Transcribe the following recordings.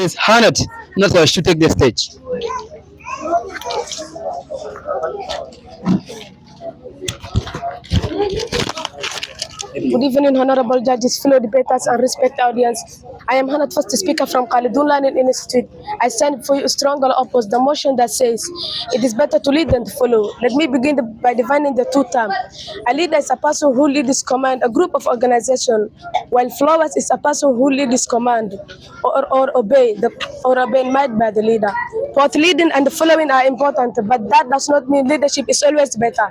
is Hanat Nasash to take the stage. Good evening, honorable judges, fellow debaters, and respected audience. I am Hanat, first speaker from Khalidun Learning Institute. I stand for you strongly oppose the motion that says it is better to lead than to follow. Let me begin by defining the two terms. A leader is a person who leads command a group of organization, while followers is a person who leads command or obey made by the leader. Both leading and following are important, but that does not mean leadership is always better.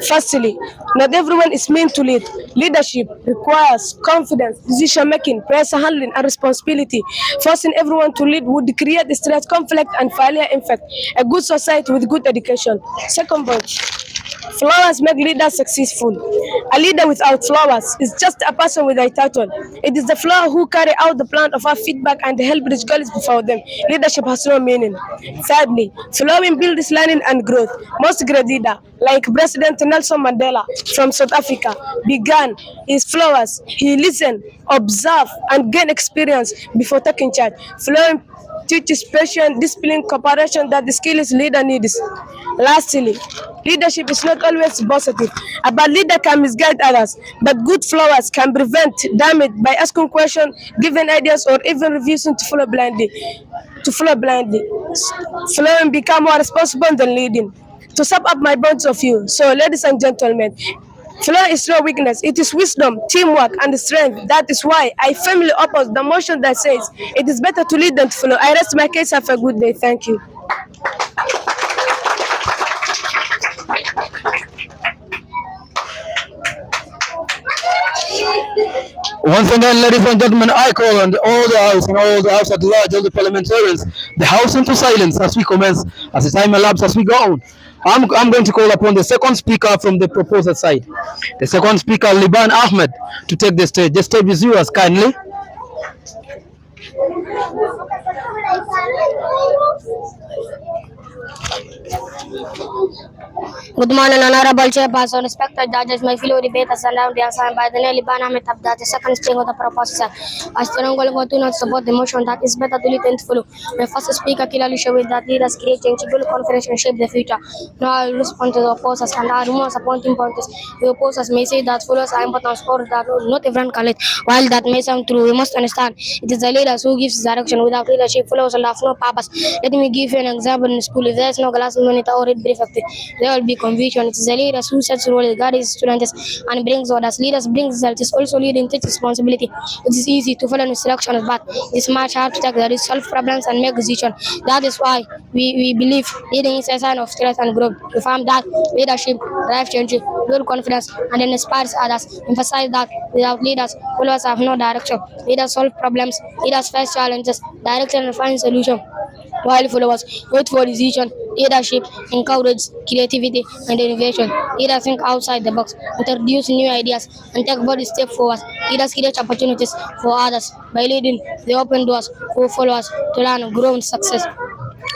Firstly, not everyone is meant to lead. Leadership requires confidence, decision making, pressure handling, and responsibility. Forcing everyone to lead would create stress, conflict, and failure. In fact, a good society with good education. Second point, flowers make leaders successful. A leader without flowers is just a person with a title. It is the flower who carry out the plan of our feedback and help reach goals before them. Leadership has no meaning. Thirdly, flowing builds learning and growth. Most great leaders, like President Nelson Mandela from South Africa, began his flowers. He listened, observed, and gained experience before taking charge. Flowing teaches patience, discipline, cooperation that the skills leader needs. Lastly, leadership is not always positive. A bad leader can misguide others, but good followers can prevent damage by asking questions, giving ideas, or even refusing to follow blindly. Following become more responsible than leading. To sum up my points of view, so ladies and gentlemen, flow is no weakness, it is wisdom, teamwork, and strength. That is why I firmly oppose the motion that says it is better to lead than to follow. I rest my case. Have a good day. Thank you. Once again, ladies and gentlemen, I call on all the House and all the House at large, all the parliamentarians, the House into silence as we commence, as the time elapses, as we go on. I'm going to call upon the second speaker from the proposer side. The second speaker, Liban Ahmed, to take the stage. The stage is yours, kindly. Good morning, Honorable Chairperson, respected judges, my fellow debaters, and I'm the assigned by the name Liban Ahmed Abdad, the second speaker of the proposal. I strongly continue to support the motion that is better to lead than to follow. My first speaker clearly showed that leaders create change, build confidence, and shape the future. Now I will respond to the opposers, and our most appointing point is the opposers may say that followers are important sports that not everyone can lead. While that may sound true, we must understand it is the leaders who gives direction. Without leadership, followers will have no purpose. Let me give you an example. In school, if there is no class monitor or read prefect, there will be confusion. It is the leaders who sets rules, guides students, and brings orders. Leaders bring results. It is also leading takes responsibility. It is easy to follow instructions, but it is much hard to take the risk, solve problems, and make decisions. That is why we believe leading is a sign of strength and growth. We found that leadership drives change, build confidence, and then inspires others. Emphasize that without leaders, followers have no direction. Leaders solve problems. Leaders face challenges, direction, and find solutions. While followers wait for decision, leadership encourages creativity and innovation. Leaders think outside the box, introduce new ideas, and take bold steps forward. Leaders create opportunities for others. By leading, they open doors for followers to learn, grow, and success.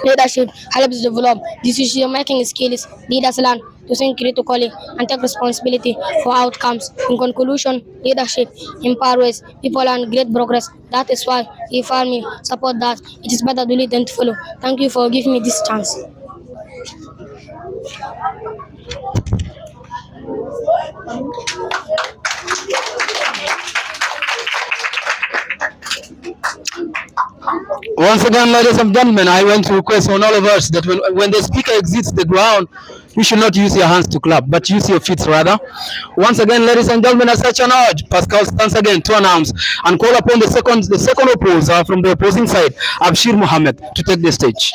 Leadership helps develop decision-making skills. Leaders learn to think critically and take responsibility for outcomes. In conclusion, leadership empowers people and great progress. That is why we firmly support that it is better to lead than to follow. Thank you for giving me this chance. Once again, ladies and gentlemen, I want to request on all of us that when the speaker exits the ground, you should not use your hands to clap, but use your feet rather. Once again, ladies and gentlemen, as such an urge, Pascal stands again to announce and call upon the second opposer from the opposing side, Abshir Mohammed, to take the stage.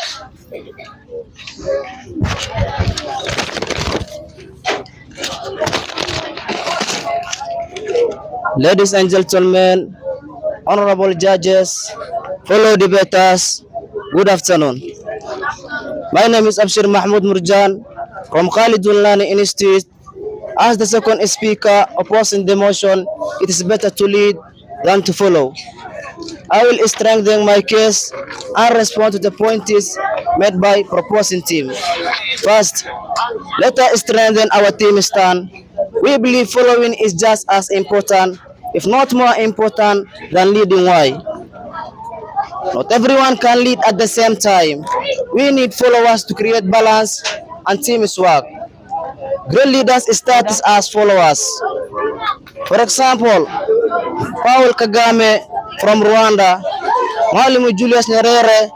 Ladies and gentlemen, honorable judges, fellow debaters, good afternoon. My name is Abshir Mahmoud Murjan from Khalidun Learning Institute. As the second speaker opposing the motion, it is better to lead than to follow. I will strengthen my case and respond to the points made by proposing team. First, let us strengthen our team stand. We believe following is just as important, if not more important, than leading. Why? Not everyone can lead at the same time. We need followers to create balance and teamwork. Great leaders start as followers. For example, Paul Kagame from Rwanda, Mwalimu Julius Nyerere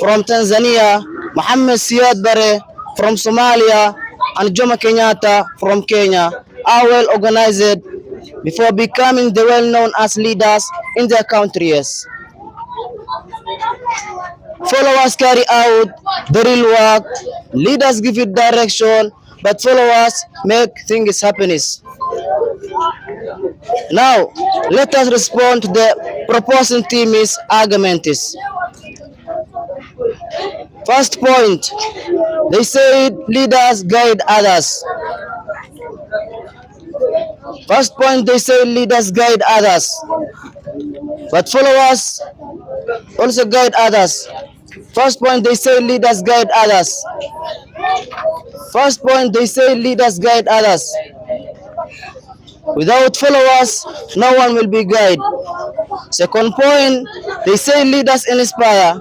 from Tanzania, Mohammed Siad Barre from Somalia, and Jomo Kenyatta from Kenya are well organized before becoming the well-known as leaders in their countries. Followers carry out the real work, leaders give it direction, but followers make things happen. Now, let us respond to the proposing team's arguments. First point, they say leaders guide others. First point, they say leaders guide others, but followers also guide others. First point, they say leaders guide others. First point, they say leaders guide others. Without followers, no one will be guided. Second point, they say leaders inspire,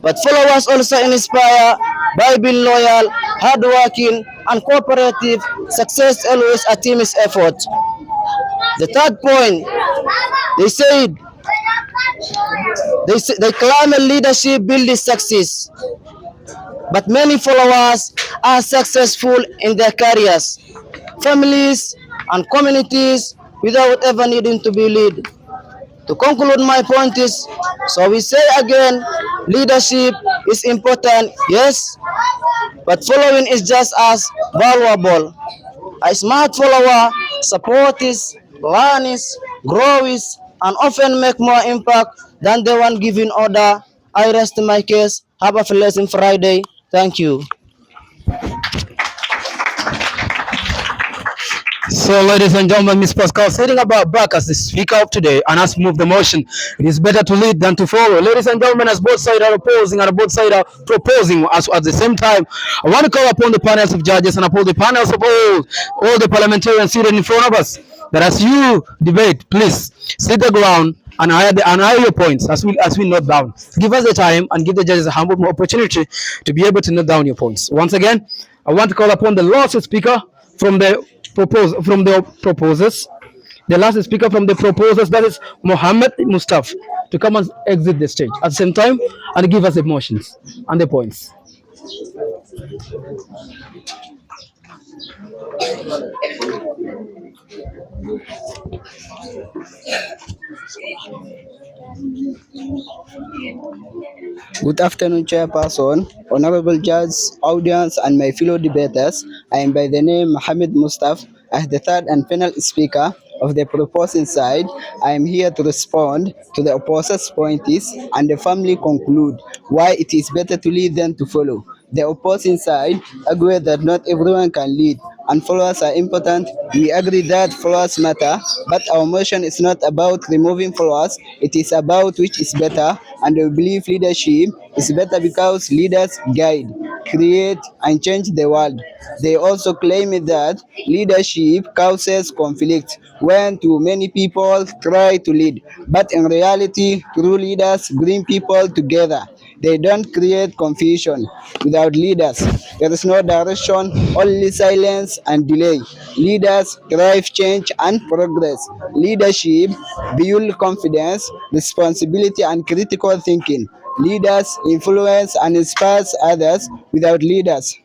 but followers also inspire by being loyal, hardworking, and cooperative. Success always a team's effort. The third point, they said they claim a leadership builds success, but many followers are successful in their careers, families, and communities without ever needing to be led. To conclude my point is, so we say again, leadership is important, yes, but following is just as valuable. A smart follower supports, learns, grows, and often make more impact than the one giving order. I rest my case. Have a blessing Friday. Thank you. So, ladies and gentlemen, Ms. Pascal sitting about back as the speaker of today and has moved the motion. It is better to lead than to follow. Ladies and gentlemen, as both sides are opposing and both sides are proposing as at the same time, I want to call upon the panels of judges and upon the panels of all the parliamentarians seated in front of us that as you debate, please sit the ground and hire your points as we note down. Give us the time and give the judges a humble opportunity to be able to note down your points. Once again, I want to call upon the last speaker from the proposers, the last speaker from the proposers, that is Mohammed Mustafa, to come and exit the stage at the same time and give us the motions and the points. Good afternoon, Chairperson, Honorable Judge, audience, and my fellow debaters. I am by the name Mohammed Mustafa. As the third and final speaker of the proposing side, I am here to respond to the opposers' points and the family conclude why it is better to lead than to follow. The opposing side agree that not everyone can lead and followers are important. We agree that followers matter, but our motion is not about removing followers, it is about which is better, and we believe leadership is better because leaders guide, create, and change the world. They also claim that leadership causes conflict when too many people try to lead, but in reality, true leaders bring people together. They don't create confusion. Without leaders, there is no direction, only silence and delay. Leaders drive change and progress. Leadership builds confidence, responsibility, and critical thinking. Leaders influence and inspire others. Without leaders,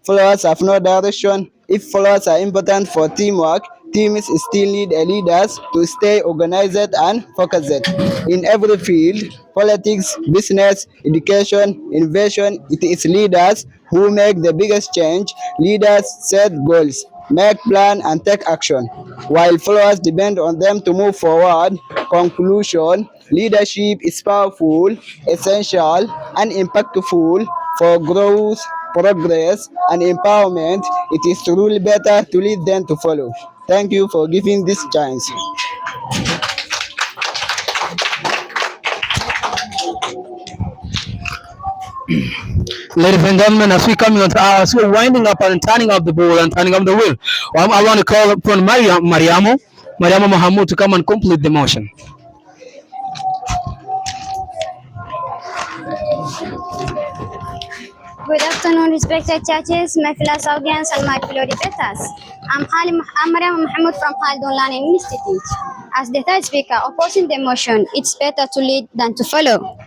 followers have no direction. If followers are important for teamwork, teams still need a leaders to stay organized and focused. In every field, politics, business, education, innovation, it is leaders who make the biggest change. Leaders set goals, make plan and take action, while followers depend on them to move forward. Conclusion, leadership is powerful, essential, and impactful for growth, progress, and empowerment. It is truly better to lead than to follow. Thank you for giving this chance. Ladies and gentlemen, as we coming on, as we're winding up and turning up the ball and turning up the wheel, I want to call upon Mariamo Mohamud to come and complete the motion. Good afternoon, respected judges, my fellow audience, and my fellow debaters. I'm Mariam Mahmoud from Khaldun Learning Institute. As the third speaker opposing the motion, it's better to lead than to follow.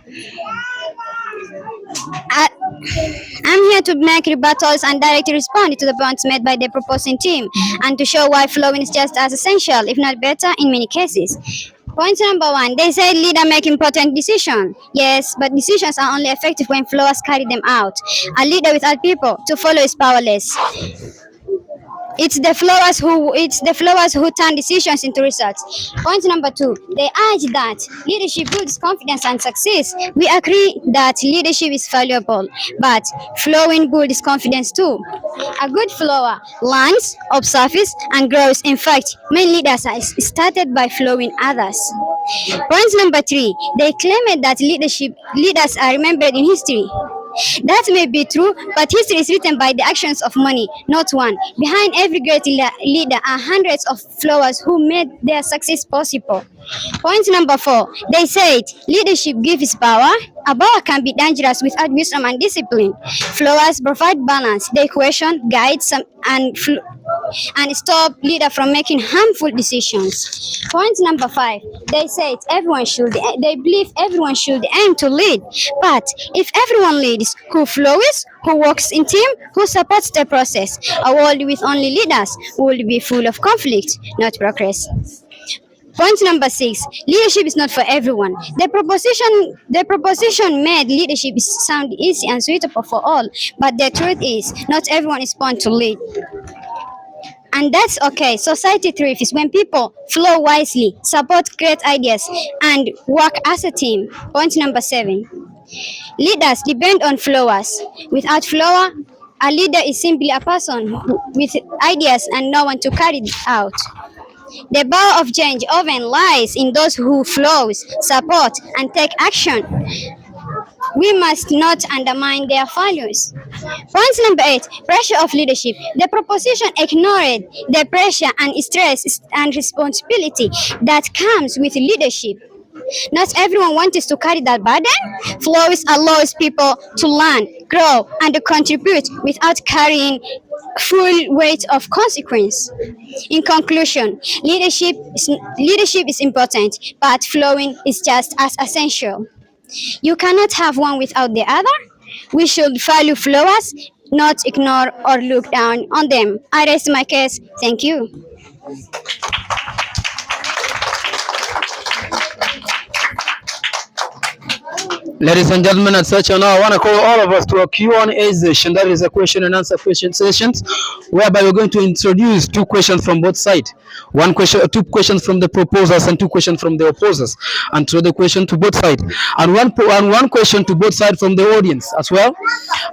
I, I'm here to make rebuttals and directly respond to the points made by the proposing team and to show why following is just as essential, if not better, in many cases. Point number one, they say leaders make important decisions. Yes, but decisions are only effective when followers carry them out. A leader without people to follow is powerless. It's the followers who turn decisions into results. Point number two, they urge that leadership builds confidence and success. We agree that leadership is valuable, but flowing builds confidence too. A good follower learns, observes, and grows. In fact, many leaders are started by following others. Point number three, they claim that leaders are remembered in history. That may be true, but history is written by the actions of many, not one. Behind every great leader are hundreds of followers who made their success possible. Point number four, they said leadership gives power. A power can be dangerous without wisdom and discipline. Followers provide balance. They question, guide some, and stop leader from making harmful decisions. Point number five, they said they believe everyone should aim to lead. But if everyone leads, who flows, who works in team, who supports the process? A world with only leaders will be full of conflict, not progress. Point number six, leadership is not for everyone. The proposition made leadership sound easy and suitable for all, but the truth is, not everyone is born to lead. And that's okay. Society thrives when people flow wisely, support great ideas, and work as a team. Point number seven, leaders depend on followers. Without follower, a leader is simply a person with ideas and no one to carry it out. The power of change often lies in those who flows, support, and take action. We must not undermine their values. Point number eight, pressure of leadership. The proposition ignored the pressure and stress and responsibility that comes with leadership. Not everyone wants to carry that burden. Flows allows people to learn, grow, and contribute without carrying full weight of consequence. In conclusion, leadership is important, but flowing is just as essential. You cannot have one without the other. We should value flowers, not ignore or look down on them. I rest my case. Thank you. Ladies and gentlemen, at such an hour, I want to call all of us to a Q&A session. That is a question and answer sessions, whereby we're going to introduce two questions from both sides. Two questions from the proposers and two questions from the opposers, and throw the question to both sides, and one question to both sides from the audience as well.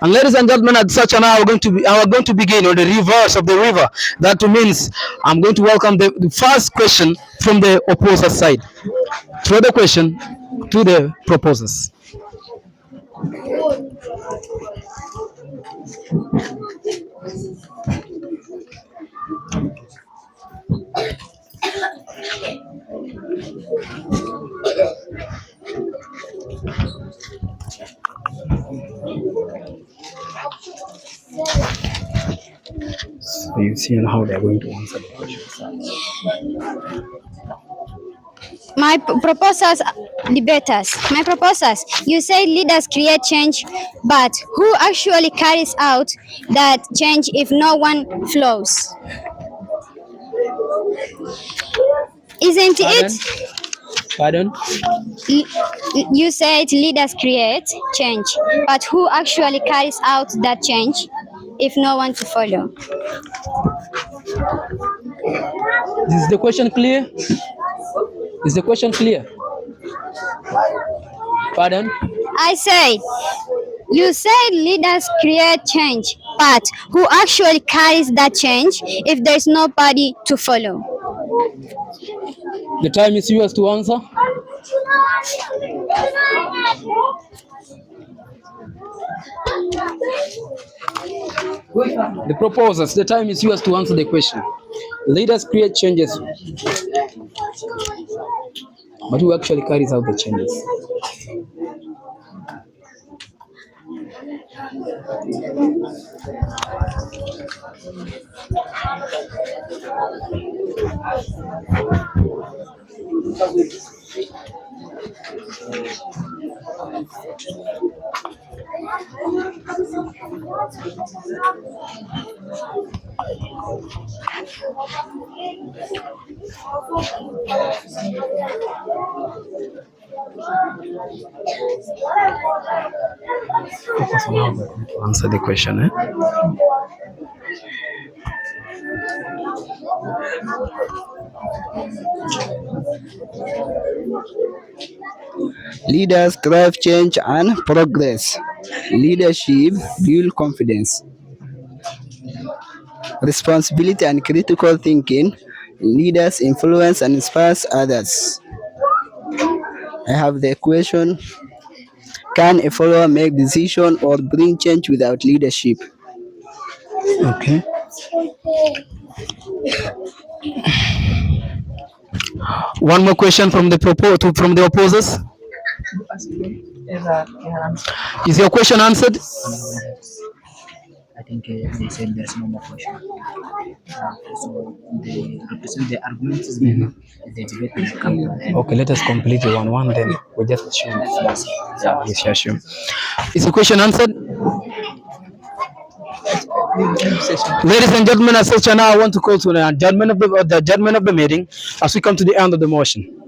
And ladies and gentlemen, at such an hour, we're going to begin on the reverse of the river. That means I'm going to welcome the first question from the opposer side. Throw the question to the proposers. So you see how they're going to answer the question. My proposals, you say leaders create change, but who actually carries out that change if no one flows? Isn't it? Pardon? You said leaders create change, but who actually carries out that change if no one to follow? Is the question clear? Is the question clear? Pardon? I said, you said leaders create change, but who actually carries that change if there's nobody to follow? The time is yours to answer. The proposers, the time is yours to answer the question. Leaders create changes, but who actually carries out the changes? Focus on how to answer the question. Leaders drive change and progress. Leadership build confidence. Responsibility and critical thinking. Leaders influence and inspire others. I have the question: can a follower make decision or bring change without leadership? Okay. One more question from from the opposers. Is your question answered? I think they said there's no more question. So they represent the arguments, then the debate will come to an end. Okay, let us complete the one then. We just assume. Yeah, we shall assume. Is the question answered? Ladies and gentlemen, as such, now I want to call to the adjournment of the meeting as we come to the end of the motion.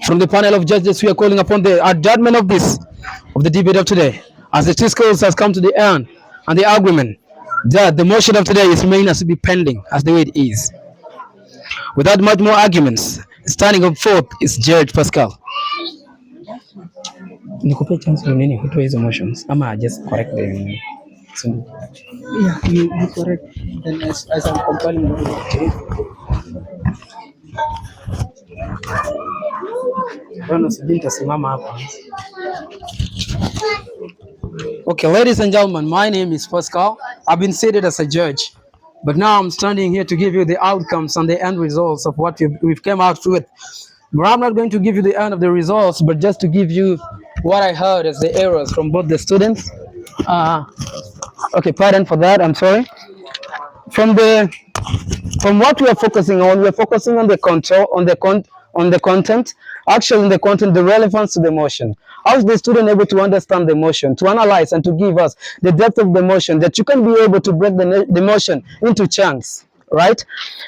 From the panel of judges, we are calling upon the adjournment of the debate of today, as the discourse has come to the end and the argument that the motion of today is remaining as to be pending as the way it is. Without much more arguments, standing up forth is Judge Pascal. Nikupe chance nini kutoa hizo motions ama just correct them. Yeah, you correct. Then as I'm compiling. Okay, ladies and gentlemen, my name is Pascal. I've been seated as a judge, but now I'm standing here to give you the outcomes and the end results of what we've come out with. But I'm not going to give you the end of the results, but just to give you what I heard as the errors from both the students. Okay, pardon for that. I'm sorry. From what we are focusing on, we're focusing on the control, on the content, actually in the content, the relevance to the motion. How is the student able to understand the motion, to analyze and to give us the depth of the motion, that you can be able to break the motion into chunks, right?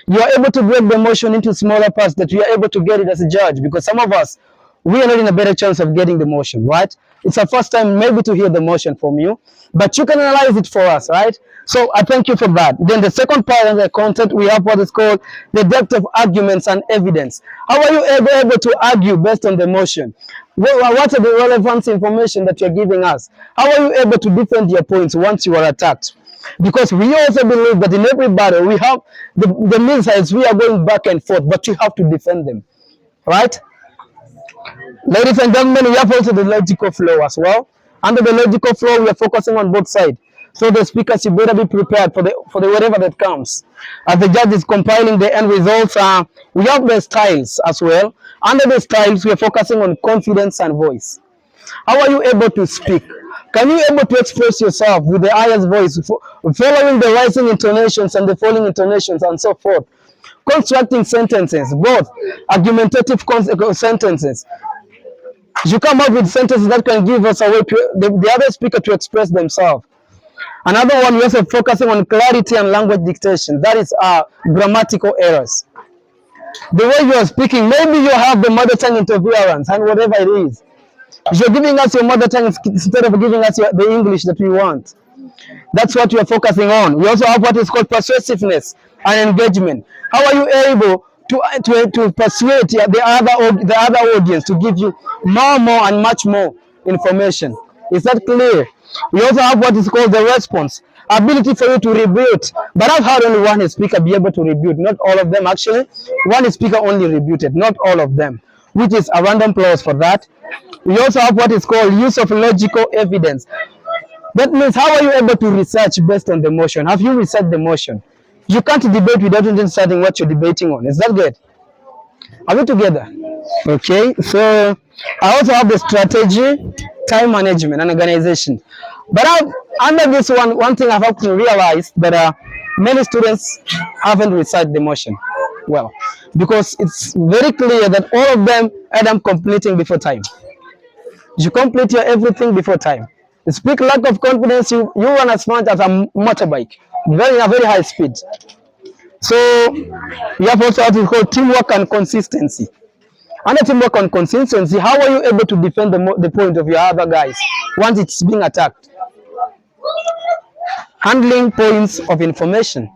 You are able to break the motion into smaller parts that you are able to get it as a judge, because some of us, we are not in a better chance of getting the motion, right? It's our first time maybe to hear the motion from you, but you can analyze it for us, right? So I thank you for that. Then the second part of the content, we have what is called the depth of arguments and evidence. How are you able to argue based on the motion? What are the relevant information that you're giving us? How are you able to defend your points once you are attacked? Because we also believe that in every battle, we have the missiles, we are going back and forth, but you have to defend them, right? Ladies and gentlemen, we have also the logical flow as well. Under the logical flow, we are focusing on both sides. So the speakers, you better be prepared for the whatever that comes. As the judge is compiling the end results, we have the styles as well. Under the styles, we are focusing on confidence and voice. How are you able to speak? Can you able to express yourself with the highest voice, following the rising intonations and the falling intonations and so forth? Constructing sentences, both argumentative sentences. You come up with sentences that can give us a way to the other speaker to express themselves. Another one, we're also focusing on clarity and language dictation. That is grammatical errors. The way you are speaking, maybe you have the mother tongue interference and whatever it is. You're giving us your mother tongue instead of giving us the English that we want. That's what we are focusing on. We also have what is called persuasiveness and engagement. How are you able to persuade the other audience to give you more and much more information? Is that clear? We also have what is called the response, ability for you to rebut. But I've heard only one speaker be able to rebut, not all of them actually. One speaker only rebuted, not all of them, which is a random applause for that. We also have what is called use of logical evidence. That means how are you able to research based on the motion? Have you researched the motion? You can't debate without understanding what you're debating on. Is that good? Are we together? Okay, so I also have the strategy, time management, and organization. But under this one thing I've to realize that many students haven't recited the motion well, because it's very clear that all of them end up completing before time. You complete your everything before time. You speak lack of confidence, you run as much as a motorbike, a very high speed. So you have also what is called teamwork and consistency. Under teamwork and consistency, how are you able to defend the point of your other guys once it's being attacked? Handling points of information.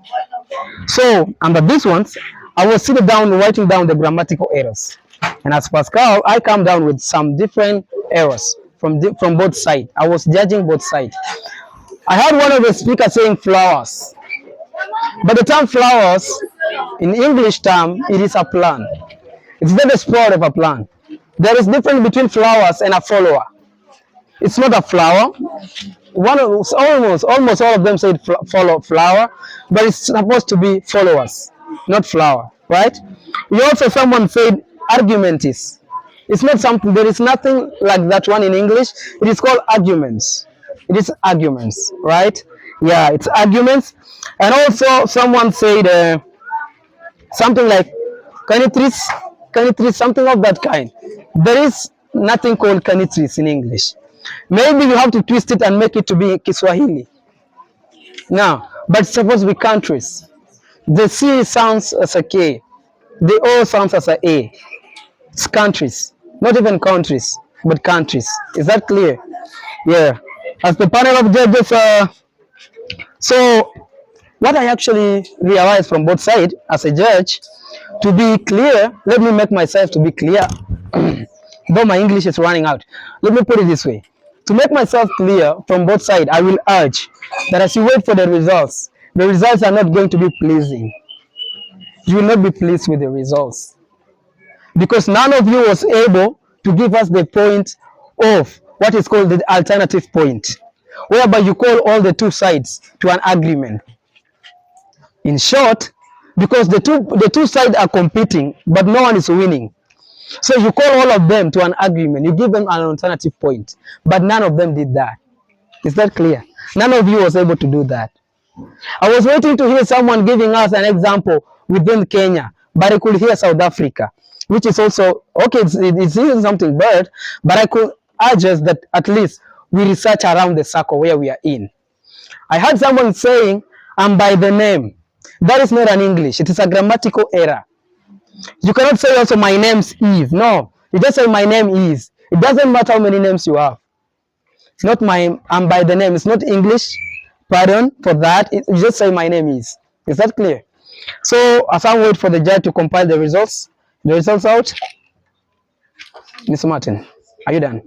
So under these ones, I was sitting down writing down the grammatical errors. And as Pascal, I come down with some different errors from both sides. I was judging both sides. I heard one of the speakers saying flowers. But the term flowers, in English term, it is a plant. It's not the sport of a plant. There is difference between flowers and a follower. It's not a flower. Almost all of them say follow flower, but it's supposed to be followers, not flower, right? You also someone said argument is. It's not something. There is nothing like that one in English. It is called arguments. It is arguments, right? Yeah, it's arguments. And also someone said something like canitris, something of that kind. There is nothing called canitris in English. Maybe you have to twist it and make it to be Kiswahili. Now, but it's supposed to be countries. The C sounds as a K. The O sounds as a A. It's countries. Not even countries, but countries. Is that clear? Yeah. As the panel of judges, so what I actually realized from both sides as a judge, to be clear, let me make myself to be clear, though my English is running out. Let me put it this way. To make myself clear from both sides, I will urge that as you wait for the results are not going to be pleasing. You will not be pleased with the results, because none of you was able to give us the point of what is called the alternative point, whereby you call all the two sides to an agreement. In short, because the two sides are competing, but no one is winning. So you call all of them to an agreement. You give them an alternative point, but none of them did that. Is that clear? None of you was able to do that. I was waiting to hear someone giving us an example within Kenya, but I could hear South Africa, which is also, okay, it's something bad, but I could urge us that at least we research around the circle where we are in. I heard someone saying, I'm by the name. That is not an English. It is a grammatical error. You cannot say also my name's Eve. No, you just say my name is. It doesn't matter how many names you have. It's not I'm by the name. It's not English. Pardon for that. You just say my name is. Is that clear? So as I wait for the judge to compile the results out. Mr. Martin, are you done?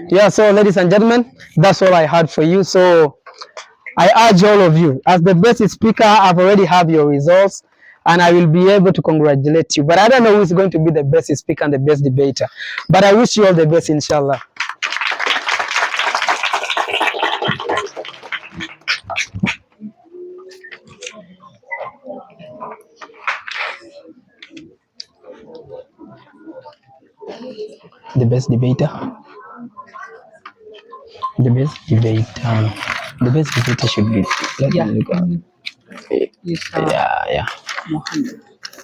Yeah, so ladies and gentlemen, that's all I had for you. So I urge all of you, as the best speaker, I've already have your results, and I will be able to congratulate you. But I don't know who's going to be the best speaker and the best debater. But I wish you all the best, inshallah. The best debater. The best debater. The best debater should be. Yeah. Yeah.